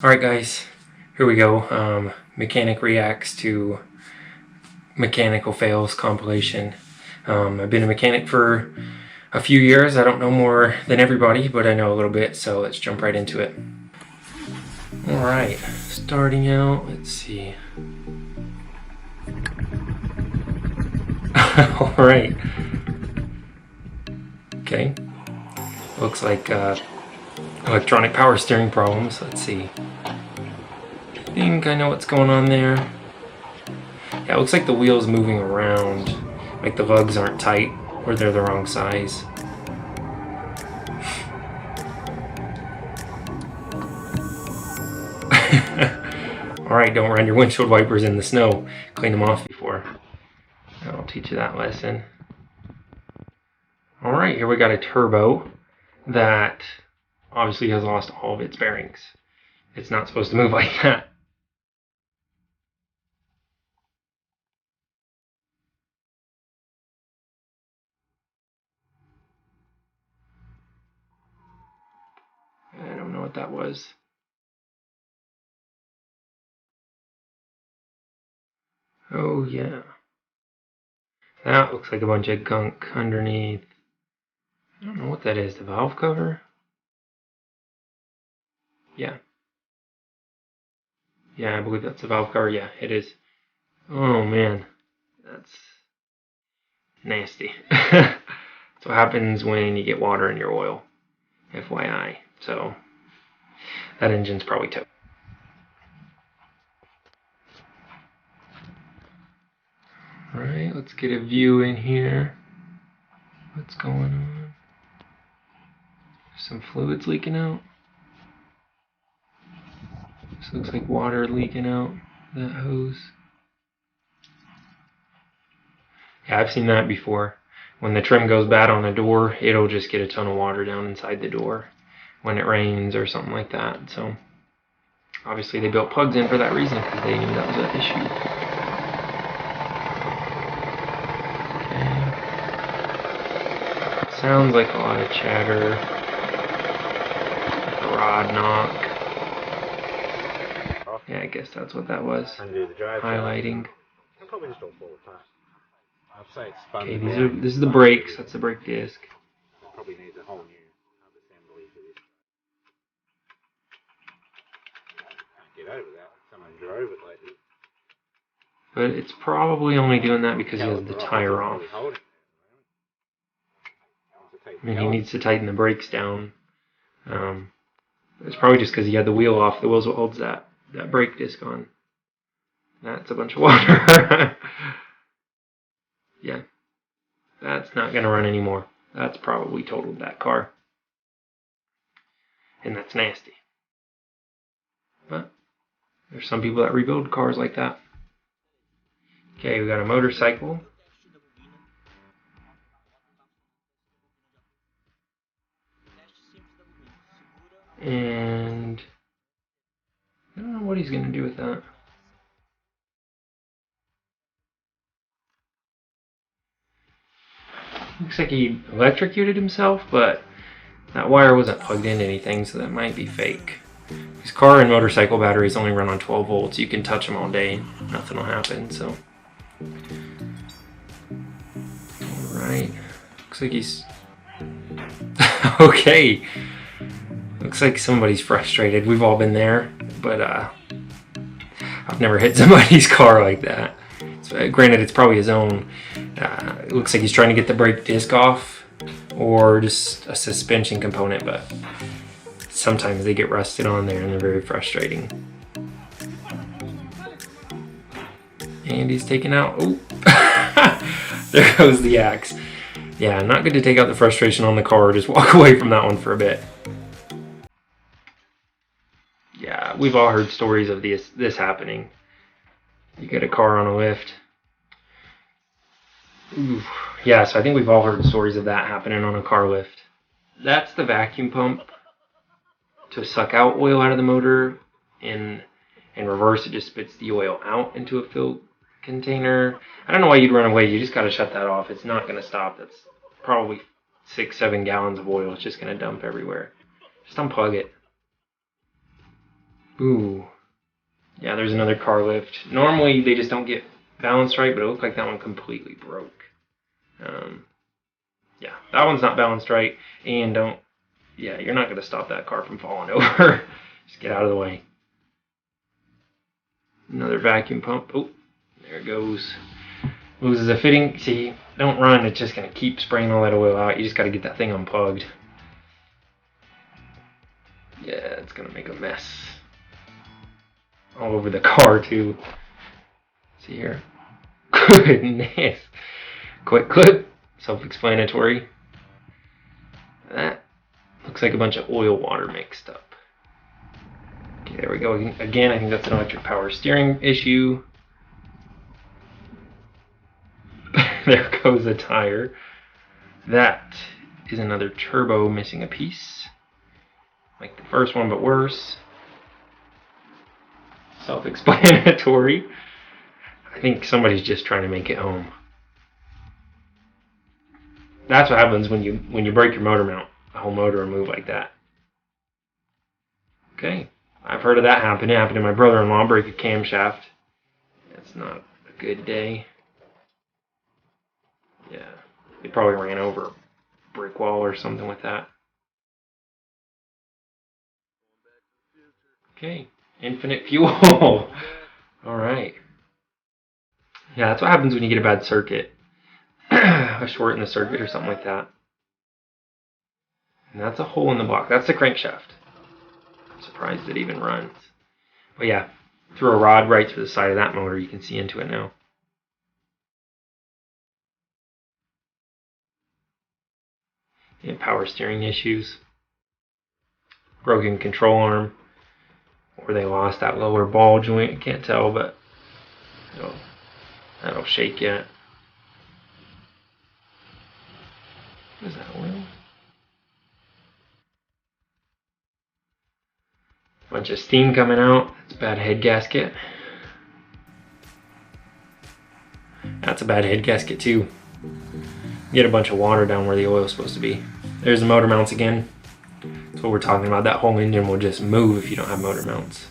Alright guys, here we go. Mechanic reacts to mechanical fails compilation. I've been a mechanic for a few years. I don't know more than everybody, but I know a little bit, so let's jump right into it. Alright, starting out, let's see. Alright. Okay. Looks like electronic power steering problems. Let's see. I think I know what's going on there. Yeah, it looks like the wheel's moving around. Like the lugs aren't tight or they're the wrong size. Alright, don't run your windshield wipers in the snow. Clean them off before. I'll teach you that lesson. Alright, here we got a turbo that obviously has lost all of its bearings. It's not supposed to move like that. I don't know what that was. Oh yeah. That looks like a bunch of gunk underneath. I don't know what that is. The valve cover? Yeah. Yeah, I believe that's the valve cover. Yeah, it is. Oh man. That's nasty. That's what happens when you get water in your oil. FYI. So, that engine's probably toast. Alright, let's get a view in here. What's going on? Some fluids leaking out. This looks like water leaking out that hose. Yeah, I've seen that before. When the trim goes bad on a door, it'll just get a ton of water down inside the door when it rains or something like that. So obviously they built plugs in for that reason, because they knew that was an issue. Okay. Sounds like a lot of chatter. Like a rod knock. Yeah, I guess that's what that was. Highlighting. Okay, this is the brakes. That's the brake disc. Probably needs a whole new assembly for this. Can't get over that. Someone drove it lately. But it's probably only doing that because he has the tire off. I mean, he needs to tighten the brakes down. It's probably just because he had the wheel off. The wheel's what holds that brake disc on. That's a bunch of water. Yeah. That's not going to run anymore. That's probably totaled that car. And that's nasty. But there's some people that rebuild cars like that. Okay, we got a motorcycle. And I don't know what he's going to do with that. Looks like he electrocuted himself, but that wire wasn't plugged into anything, so that might be fake. His car and motorcycle batteries only run on 12 volts. You can touch them all day, nothing will happen, so. Alright. Looks like he's... Okay. Looks like somebody's frustrated. We've all been there, but I've never hit somebody's car like that. So, granted, it's probably his own. It looks like he's trying to get the brake disc off, or just a suspension component, but sometimes they get rusted on there and they're very frustrating. And he's taking out, oh, there goes the axe. Yeah, not good to take out the frustration on the car, just walk away from that one for a bit. Yeah, we've all heard stories of this happening. You get a car on a lift. Ooh. Yeah, so I think we've all heard stories of that happening on a car lift. That's the vacuum pump to suck out oil out of the motor. In reverse, it just spits the oil out into a filled container. I don't know why you'd run away. You just got to shut that off. It's not going to stop. That's probably 6-7 gallons of oil. It's just going to dump everywhere. Just unplug it. Ooh. Yeah, there's another car lift. Normally they just don't get balanced right, but it looked like that one completely broke. Yeah, that one's not balanced right, and you're not going to stop that car from falling over. Just get out of the way. Another vacuum pump. Oh, there it goes. Loses a fitting. See, don't run. It's just going to keep spraying all that oil out. You just got to get that thing unplugged. Yeah, it's going to make a mess. All over the car, too. See here. Goodness. Quick clip. Self-explanatory. That looks like a bunch of oil water mixed up. Okay, there we go. Again, I think that's an electric power steering issue. There goes a tire. That is another turbo missing a piece. Like the first one, but worse. Self-explanatory. I think somebody's just trying to make it home. That's what happens when you break your motor mount. The whole motor will move like that. Okay, I've heard of that happen. It happened to my brother-in-law, break a camshaft. That's not a good day. Yeah, they probably ran over a brick wall or something with that. Okay, infinite fuel. Alright. Yeah, that's what happens when you get a bad circuit. A short in the circuit or something like that. And that's a hole in the block. That's the crankshaft. I'm surprised it even runs. But yeah, threw a rod right through the side of that motor. You can see into it now. Yeah, power steering issues. Broken control arm. Or they lost that lower ball joint. I can't tell, but that'll shake yet. What is that, oil? Bunch of steam coming out. That's a bad head gasket. That's a bad head gasket too. Get a bunch of water down where the oil is supposed to be. There's the motor mounts again. That's what we're talking about. That whole engine will just move if you don't have motor mounts.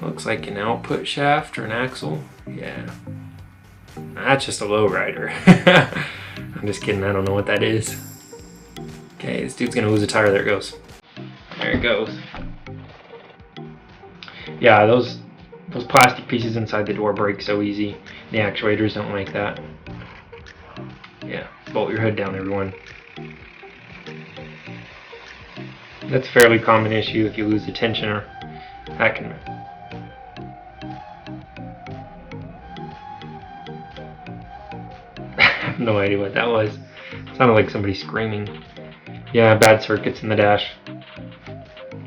Looks like an output shaft or an axle. Yeah. That's just a lowrider. I'm just kidding, I don't know what that is. Okay, this dude's gonna lose a tire. There it goes. There it goes. Yeah, those plastic pieces inside the door break so easy. The actuators don't like that. Yeah, bolt your hood down, everyone. That's a fairly common issue if you lose the tensioner. That can... I have no idea what that was. It sounded like somebody screaming. Yeah, bad circuits in the dash.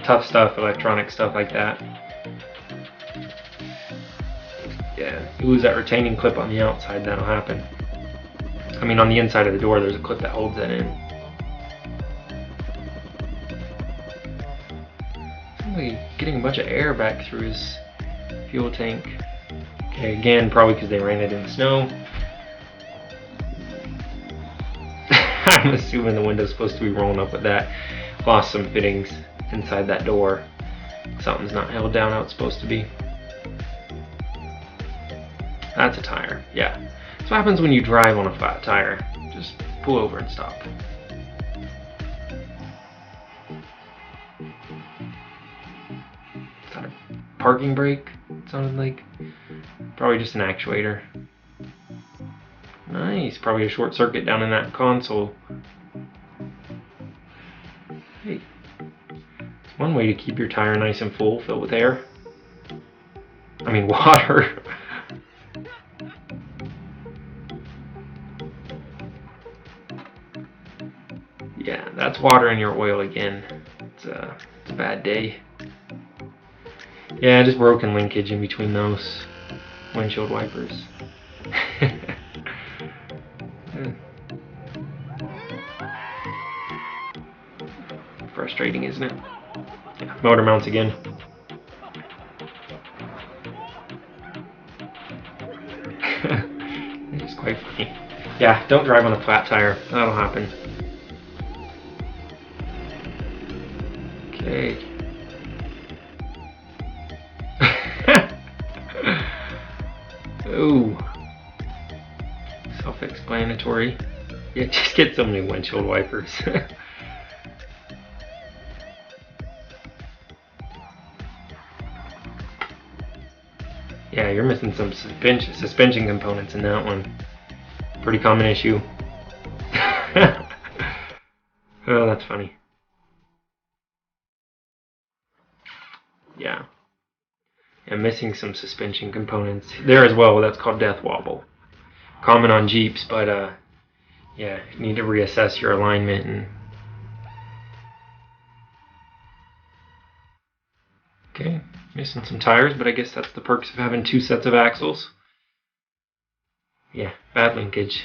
Tough stuff, electronic stuff like that. Yeah, you lose that retaining clip on the outside, that'll happen. I mean, on the inside of the door, there's a clip that holds that in. Somebody getting a bunch of air back through his fuel tank. Okay, again, probably because they ran it in the snow. I'm assuming the window's supposed to be rolling up with that. Lost some fittings inside that door. Something's not held down how it's supposed to be. That's a tire, yeah. That's what happens when you drive on a flat tire. Just pull over and stop. Is that a parking brake? It sounded like. Probably just an actuator. Nice, probably a short circuit down in that console. Hey, it's one way to keep your tire nice and full, filled with air. I mean water. Yeah, that's water in your oil again. It's a bad day. Yeah, just broken linkage in between those windshield wipers. Frustrating, isn't it? Yeah, motor mounts again. It's quite funny. Yeah, don't drive on a flat tire. That'll happen. Okay. Oh, self-explanatory. Yeah, just get some new windshield wipers. Yeah, you're missing some suspension components in that one. Pretty common issue. Oh, that's funny. Yeah. And missing some suspension components there as well. That's called death wobble. Common on Jeeps, but yeah, you need to reassess your alignment. And okay, missing some tires, but I guess that's the perks of having 2 sets of axles. Yeah, bad linkage.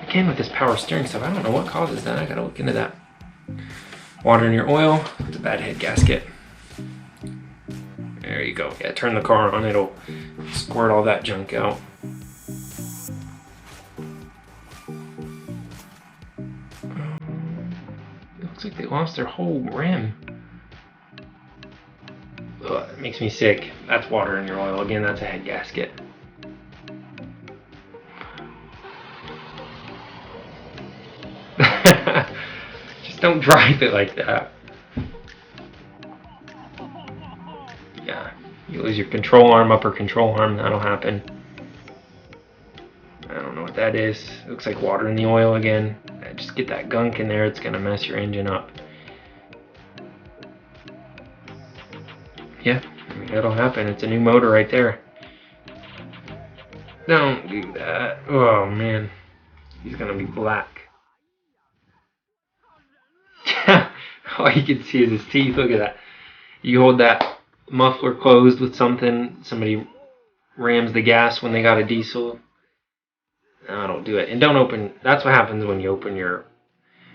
Again, with this power steering stuff, I don't know what causes that. I gotta look into that. Water in your oil. It's a bad head gasket. There you go. Yeah, turn the car on. It'll squirt all that junk out. It looks like they lost their whole rim. Ugh, it makes me sick. That's water in your oil. Again, that's a head gasket. Just don't drive it like that. Yeah, you lose your control arm, upper control arm, that'll happen. I don't know what that is. It looks like water in the oil again. Just get that gunk in there, it's gonna mess your engine up. Yeah, I mean, that'll happen. It's a new motor right there. Don't do that. Oh man, he's gonna be black. All you can see is his teeth. Look at that. You hold that muffler closed with something, somebody rams the gas when they got a diesel. No, don't do it. And don't open, that's what happens when you open your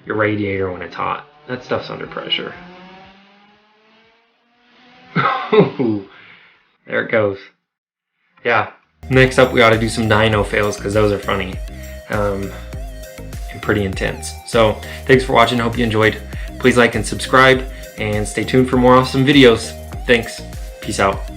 radiator when it's hot. That stuff's under pressure. There it goes. Yeah. Next up, we ought to do some dyno fails because those are funny and pretty intense. So thanks for watching. Hope you enjoyed. Please like and subscribe and stay tuned for more awesome videos. Thanks. Peace out.